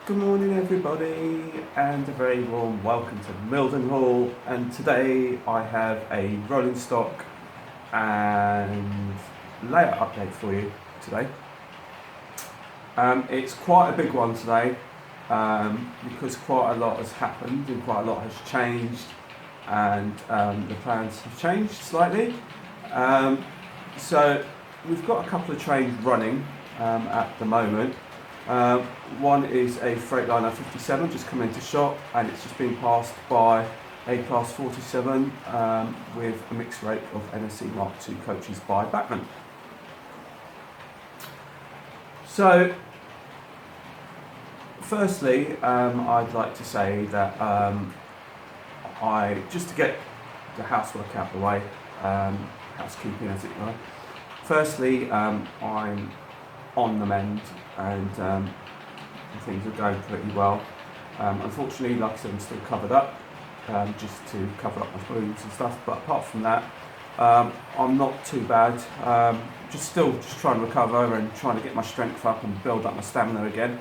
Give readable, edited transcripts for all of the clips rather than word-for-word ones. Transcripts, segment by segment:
Good morning everybody and a very warm welcome to Mildenhall, and today I have a rolling stock and layout update for you today. It's quite a big one today because quite a lot has happened and quite a lot has changed, and the plans have changed slightly. So we've got a couple of trains running at the moment. One is a Freightliner 57 just come into shop, and it's just been passed by a Class 47 with a mixed rate of NSC Mark II coaches by Bachmann. So firstly, I'd like to say that just to get the housework out of the way, housekeeping as it were. Firstly, I'm on the mend and things are going pretty well. Unfortunately, like I said, I'm still covered up, just to cover up my wounds and stuff, but apart from that, I'm not too bad. Just trying to recover and trying to get my strength up and build up my stamina again,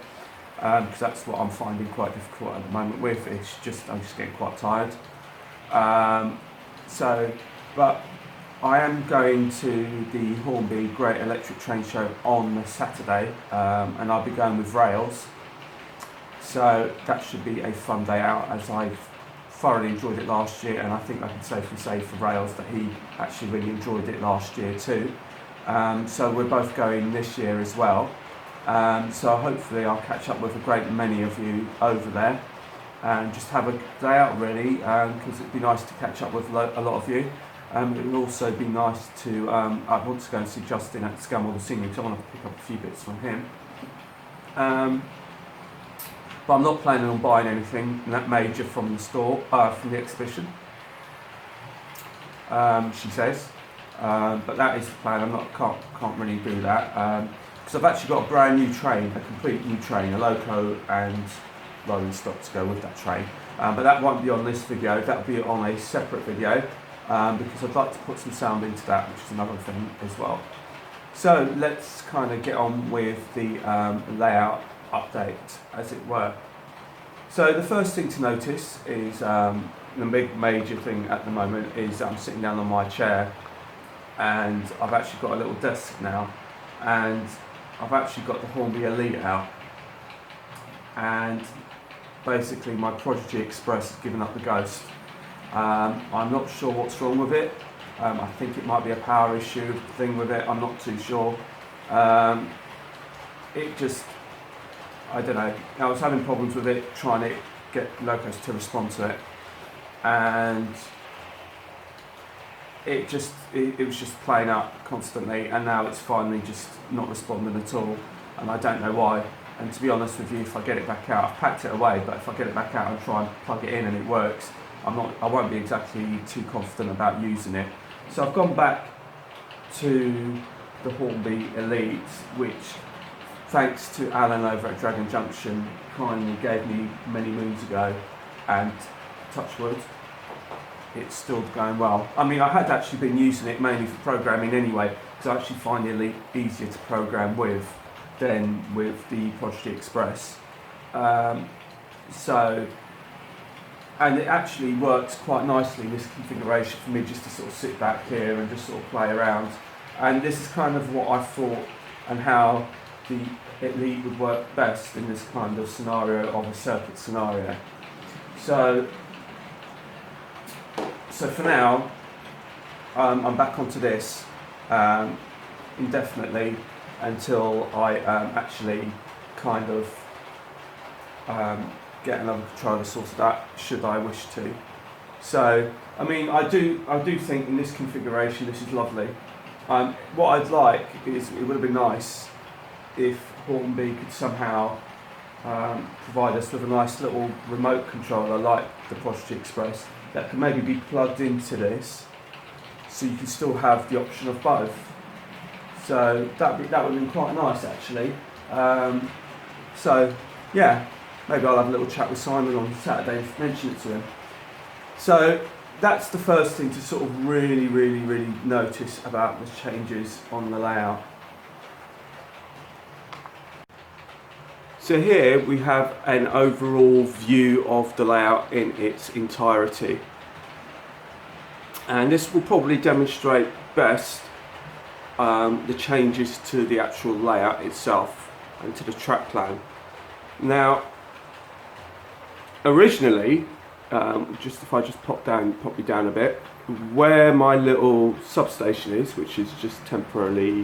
because that's what I'm finding quite difficult at the moment with. I'm just getting quite tired. But I am going to the Hornby Great Electric Train Show on the Saturday, and I'll be going with Rails. So that should be a fun day out, as I've thoroughly enjoyed it last year, and I think I can safely say for Rails that he actually really enjoyed it last year too. So we're both going this year as well. So hopefully I'll catch up with a great many of you over there and just have a day out really, because it'd be nice to catch up with a lot of you. It would also be nice to, I want to go and see Justin at Scumwell the Singing, because I want to pick up a few bits from him. But I'm not planning on buying anything that major from the store, from the exhibition, she says. But that is the plan. Can't really do that, because I've actually got a brand new train, a complete new train, a loco and rolling stock to go with that train. But that won't be on this video, that'll be on a separate video. Because I'd like to put some sound into that, which is another thing as well. So let's kind of get on with the layout update, as it were. So the first thing to notice is, the big major thing at the moment is I'm sitting down on my chair, and I've actually got a little desk now, and I've actually got the Hornby Elite out, and basically my Prodigy Express has given up the ghost. I'm not sure what's wrong with it. I think it might be a power issue thing with it, I'm not too sure. I don't know, I was having problems with it, trying to get Locos to respond to it, and it was just playing up constantly, and now it's finally just not responding at all, and I don't know why. And to be honest with you, if I get it back out, I've packed it away, but if I get it back out and try and plug it in and it works, I won't be exactly too confident about using it. So I've gone back to the Hornby Elite, which, thanks to Alan over at Dragon Junction, kindly gave me many moons ago, and touch wood, it's still going well. I mean, I had actually been using it mainly for programming anyway, because I actually find the Elite easier to program with than with the Prodigy Express. And it actually works quite nicely in this configuration for me, just to sort of sit back here and just sort of play around. And this is kind of what I thought and how the Elite would work best in this kind of scenario, of a circuit scenario. So for now, I'm back onto this indefinitely until I actually kind of get another controller sorted out, should I wish to. So, I mean, I do think in this configuration this is lovely. What I'd like is, it would have been nice if Hornby could somehow provide us with a nice little remote controller like the Prodigy Express that can maybe be plugged into this, so you can still have the option of both. So that would have been quite nice actually. So yeah, maybe I'll have a little chat with Simon on Saturday and mention it to him. So that's the first thing to sort of really notice about the changes on the layout. So here we have an overall view of the layout in its entirety. And this will probably demonstrate best the changes to the actual layout itself and to the track plan. Now, originally, if I just pop you down a bit, where my little substation is, which is just temporarily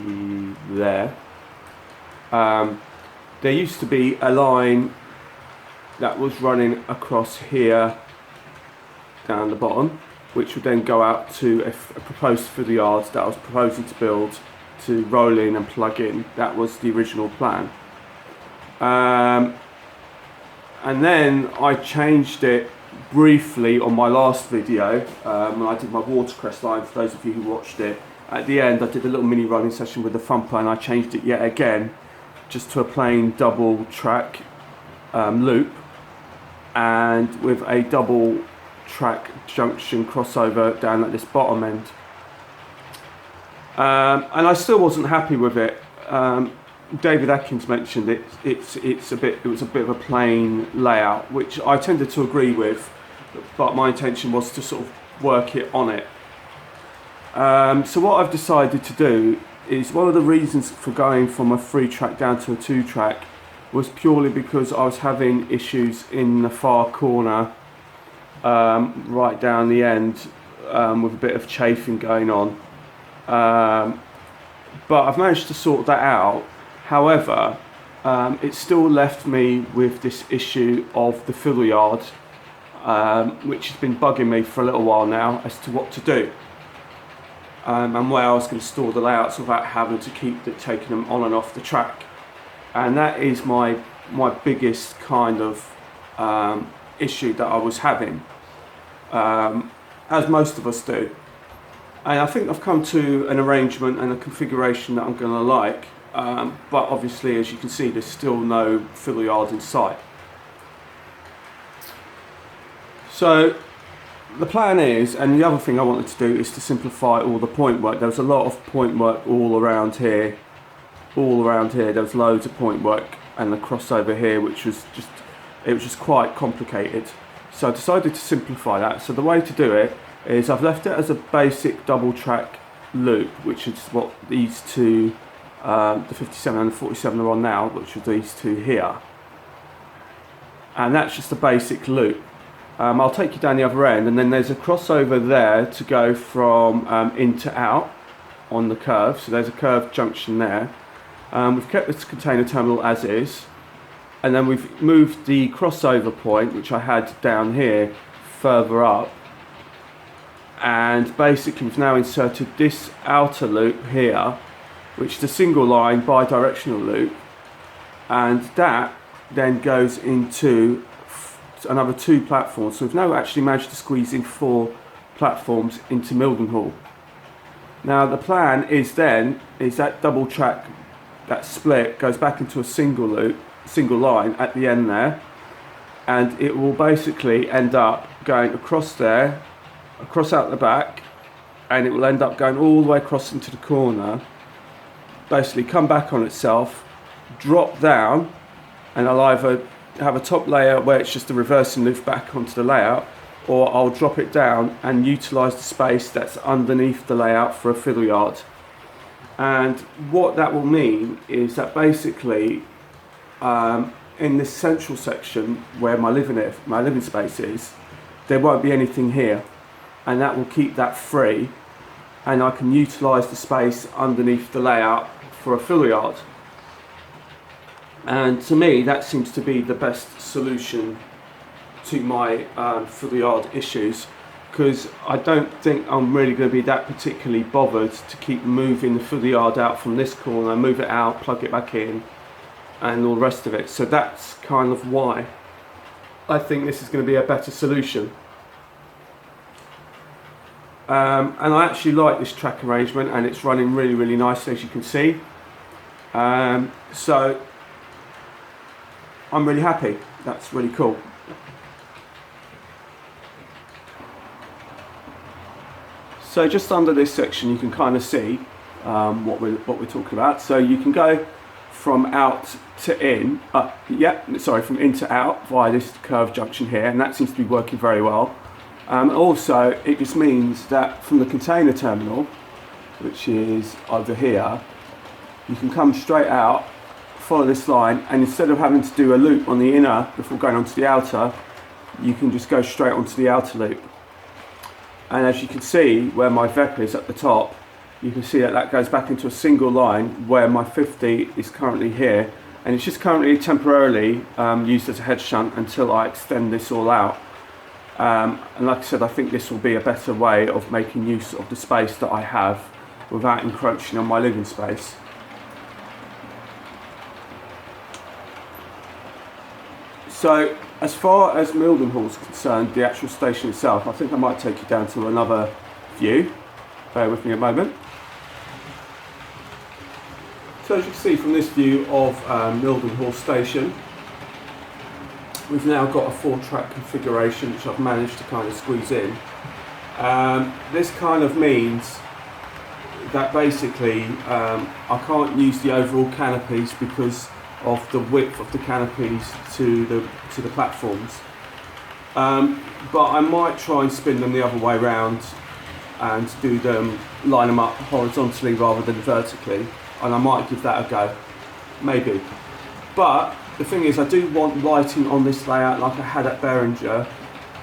there, there used to be a line that was running across here down the bottom, which would then go out to a proposed fiddle yard that I was proposing to build to roll in and plug in. That was the original plan. And then I changed it briefly on my last video when I did my watercress line. For those of you who watched it, at the end I did a little mini running session with the thumper, and I changed it yet again just to a plain double track loop, and with a double track junction crossover down at this bottom end. And I still wasn't happy with it. David Atkins mentioned it was a bit of a plain layout, which I tended to agree with, but my intention was to sort of work it on it. So what I've decided to do is, one of the reasons for going from a 3-track down to a 2-track was purely because I was having issues in the far corner, right down the end, with a bit of chafing going on. But I've managed to sort that out. However, it still left me with this issue of the fiddle yard, which has been bugging me for a little while now as to what to do, and where I was going to store the layouts without having to keep taking them on and off the track. And that is my biggest kind of issue that I was having, as most of us do. And I think I've come to an arrangement and a configuration that I'm going to like, but obviously, as you can see, there's still no fiddle yard in sight. So the plan is, and the other thing I wanted to do is to simplify all the point work. There was a lot of point work all around here. There was loads of point work, and the crossover here, which was just quite complicated. So I decided to simplify that. So the way to do it is I've left it as a basic double track loop, which is what these two, the 57 and the 47 are on now, which are these two here. And that's just a basic loop. I'll take you down the other end, and then there's a crossover there to go from in to out on the curve. So there's a curved junction there. We've kept this container terminal as is, and then we've moved the crossover point, which I had down here, further up. And basically we've now inserted this outer loop here, which is a single line bi-directional loop, and that then goes into another 2 platforms. So we've now actually managed to squeeze in 4 platforms into Mildenhall. Now the plan is that double track, that split, goes back into a single loop, single line at the end there, and it will basically end up going across there, across out the back, and it will end up going all the way across into the corner, basically come back on itself, drop down, and I'll either have a top layer where it's just a reversing loop back onto the layout, or I'll drop it down and utilise the space that's underneath the layout for a fiddle yard. And what that will mean is that basically in this central section where my living space is, there won't be anything here, and that will keep that free, and I can utilise the space underneath the layout for a fiddle yard. And to me, that seems to be the best solution to my fiddle yard issues, because I don't think I'm really going to be that particularly bothered to keep moving the fiddle yard out from this corner, move it out, plug it back in, and all the rest of it. So that's kind of why I think this is going to be a better solution. And I actually like this track arrangement, and it's running really, really nicely, as you can see. So I'm really happy. That's really cool. So just under this section, you can kind of see what we're talking about. So you can go from out to in, from in to out via this curved junction here, and that seems to be working very well. Also, it just means that from the container terminal, which is over here, you can come straight out, follow this line, and instead of having to do a loop on the inner before going onto the outer, you can just go straight onto the outer loop. And as you can see where my VEP is at the top, you can see that that goes back into a single line where my 50 is currently here, and it's just currently temporarily used as a head shunt until I extend this all out. And like I said, I think this will be a better way of making use of the space that I have without encroaching on my living space. So as far as Mildenhall is concerned, the actual station itself, I think I might take you down to another view. Bear with me a moment. So as you can see from this view of Mildenhall station, we've now got a 4-track configuration which I've managed to kind of squeeze in. This kind of means that basically I can't use the overall canopies because of the width of the canopies to the platforms. But I might try and spin them the other way around and line them up horizontally rather than vertically, and I might give that a go, maybe. But the thing is, I do want lighting on this layout like I had at Beringer,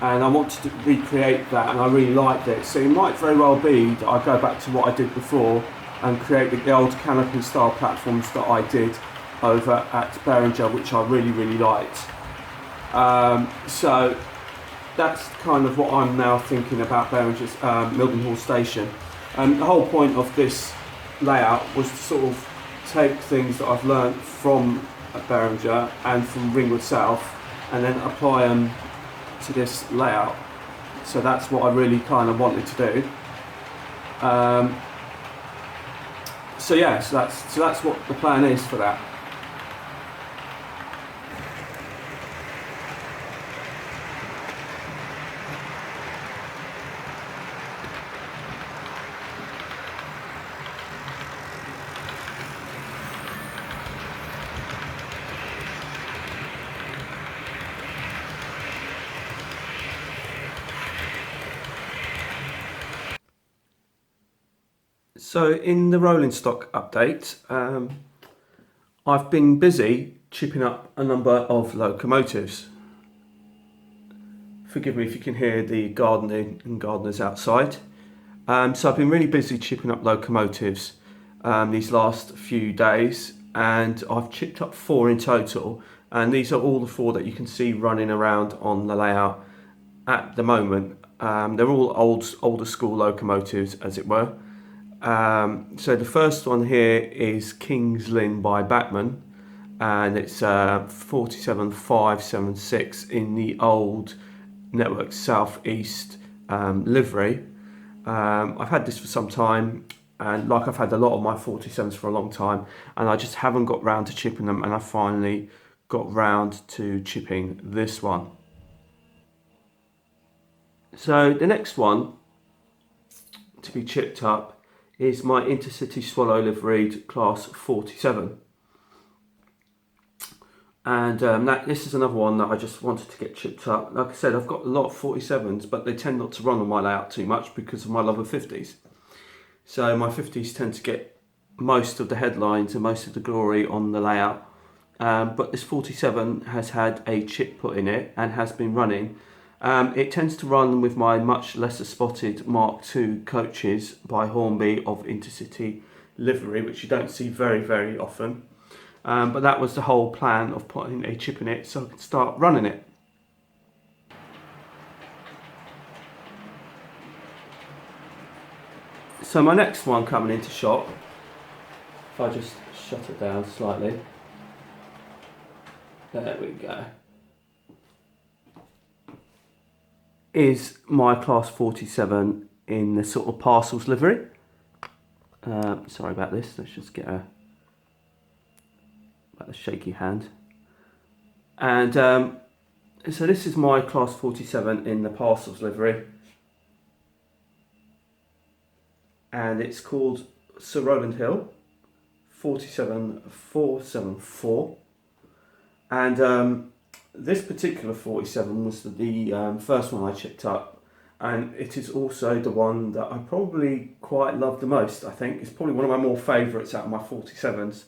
and I want to recreate that, and I really liked it. So it might very well be that I go back to what I did before and create the old canopy style platforms that I did over at Beringer, which I really, really liked. So that's kind of what I'm now thinking about Beringer's Mildenhall station. The whole point of this layout was to sort of take things that I've learnt from Beringer and from Ringwood South and then apply them to this layout. So that's what I really kind of wanted to do. So that's what the plan is for that. So in the rolling stock update, I've been busy chipping up a number of locomotives. Forgive me if you can hear the gardening and gardeners outside. So I've been really busy chipping up locomotives these last few days, and I've chipped up 4 in total, and these are all the 4 that you can see running around on the layout at the moment. They're all older school locomotives, as it were. So the first one here is King's Lynn by Bachmann, and it's 47576 in the old Network South East livery. I've had this for some time, and like I've had a lot of my 47s for a long time, and I just haven't got round to chipping them, and I finally got round to chipping this one. So the next one to be chipped up is my Intercity Swallow liveried class 47. And this is another one that I just wanted to get chipped up. Like I said, I've got a lot of 47s, but they tend not to run on my layout too much because of my love of 50s. So my 50s tend to get most of the headlines and most of the glory on the layout. But this 47 has had a chip put in it and has been running. It tends to run with my much lesser spotted Mark II coaches by Hornby of Intercity livery, which you don't see very, very often. But that was the whole plan of putting a chip in it so I could start running it. So my next one coming into shot, if I just shut it down slightly, there we go, is my class 47 in the sort of parcels livery. Sorry about this, let's just get a shaky hand. And so this is my class 47 in the parcels livery, and it's called Sir Rowland Hill 47474, and this particular 47 was the first one I chipped up, and it is also the one that I probably quite love the most. I think it's probably one of my more favourites out of my 47s.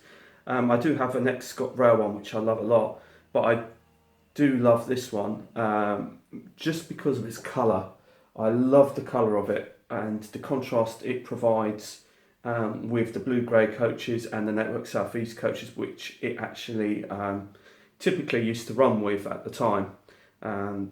I do have an ex-Scott Rail one which I love a lot, but I do love this one just because of its colour. I love the colour of it and the contrast it provides with the blue grey coaches and the Network South East coaches, which it actually typically used to run with at the time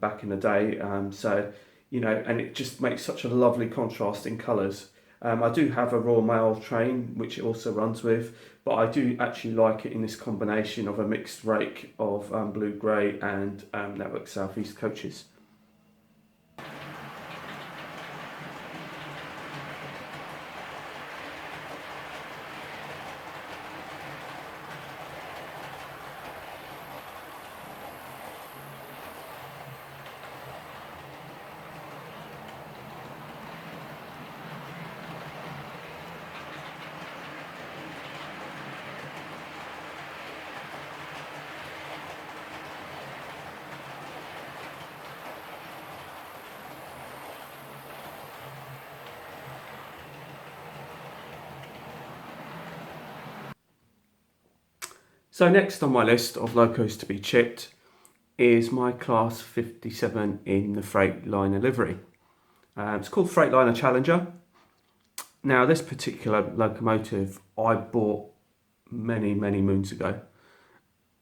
back in the day. So, you know, and it just makes such a lovely contrast in colours. I do have a Royal Mail train which it also runs with, but I do actually like it in this combination of a mixed rake of blue grey and Network South East coaches. So next on my list of locos to be chipped is my Class 57 in the Freightliner livery. It's called Freightliner Challenger. Now this particular locomotive I bought many moons ago,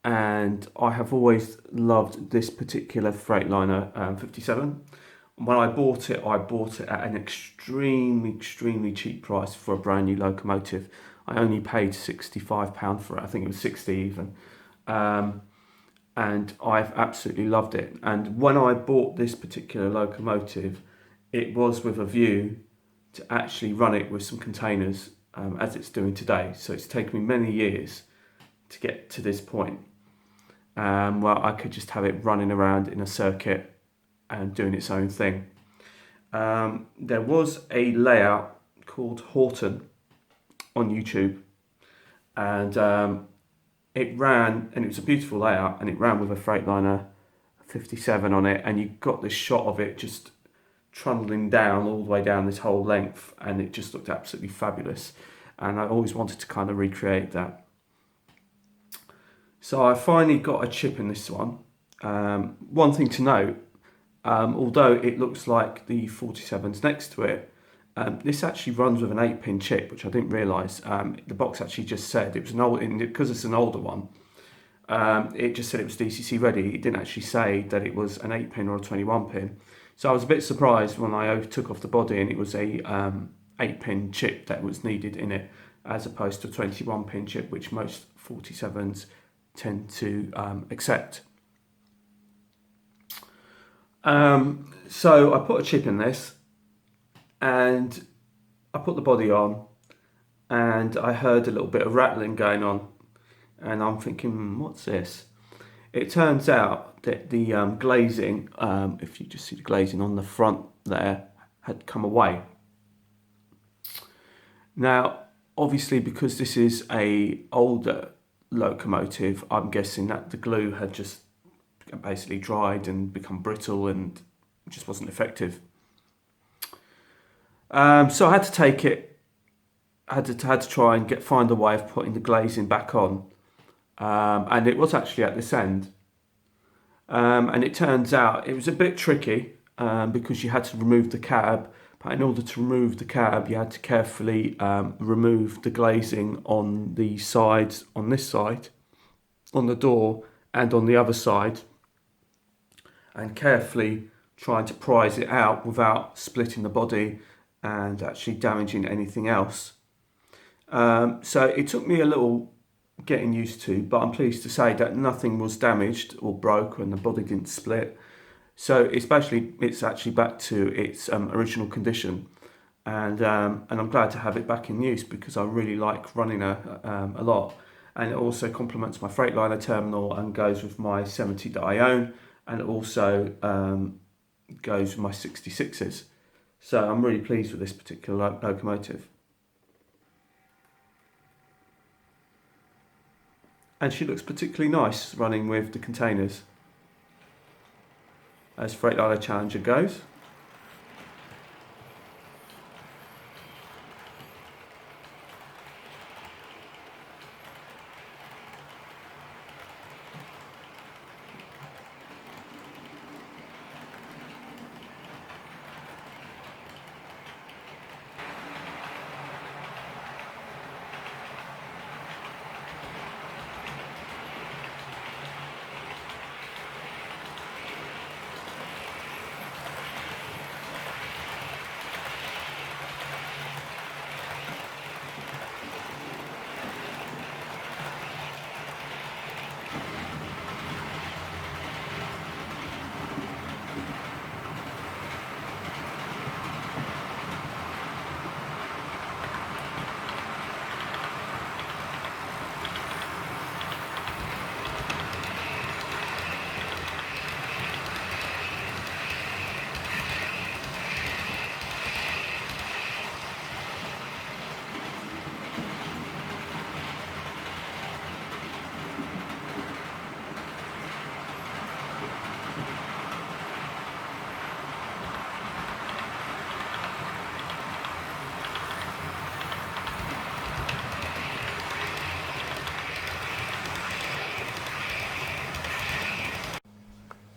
and I have always loved this particular Freightliner 57. When I bought it at an extremely cheap price for a brand new locomotive. I only paid £65 for it. I think it was 60 even. And I've absolutely loved it. And when I bought this particular locomotive, it was with a view to actually run it with some containers as it's doing today. So it's taken me many years to get to this point where I could just have it running around in a circuit and doing its own thing. There was a layout called Horton on YouTube, and it ran, and it was a beautiful layout, and it ran with a Freightliner 57 on it, and you got this shot of it just trundling down all the way down this whole length, and it just looked absolutely fabulous, and I always wanted to kind of recreate that. So I finally got a chip in this one. One thing to note, although it looks like the 47's next to it, this actually runs with an 8-pin chip, which I didn't realise. The box actually just said it was an old, because it's an older one. It just said it was DCC ready. It didn't actually say that it was an 8-pin or a 21-pin. So I was a bit surprised when I took off the body and it was a 8-pin chip that was needed in it, as opposed to a 21-pin chip, which most 47s tend to accept. So I put a chip in this, and I put the body on, and I heard a little bit of rattling going on, and I'm thinking, what's this? It turns out that the glazing, if you just see the glazing on the front there, had come away. Now, obviously, because this is a older locomotive, I'm guessing that the glue had just basically dried and become brittle and just wasn't effective. So I had to take it. Had to try and find a way of putting the glazing back on, and it was actually at this end. And it turns out it was a bit tricky because you had to remove the cab. But in order to remove the cab, you had to carefully remove the glazing on the sides, on this side, on the door, and on the other side, and carefully trying to prise it out without splitting the body and actually damaging anything else. So it took me a little getting used to, but I'm pleased to say that nothing was damaged or broke and the body didn't split. So it's actually back to its original condition, and I'm glad to have it back in use because I really like running a lot, and it also complements my Freightliner terminal and goes with my 70 that I own, and it also goes with my 66s. So I'm really pleased with this particular locomotive. And she looks particularly nice running with the containers, as Freightliner Challenger goes.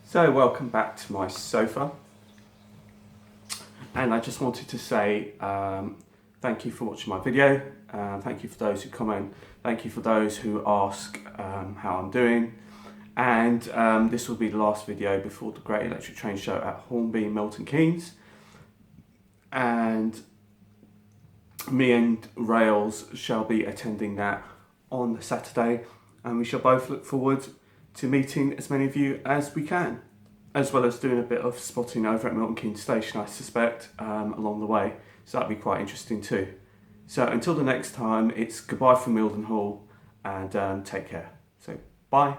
So welcome back to my sofa, and I just wanted to say thank you for watching my video, thank you for those who comment, thank you for those who ask how I'm doing, and this will be the last video before the Great Electric Train Show at Hornby, Milton Keynes, and me and Rails shall be attending that on Saturday, and we shall both look forward to meeting as many of you as we can, as well as doing a bit of spotting over at Milton Keynes Station, I suspect, along the way. So that'll be quite interesting too. So until the next time, it's goodbye from Mildenhall, and take care. So bye.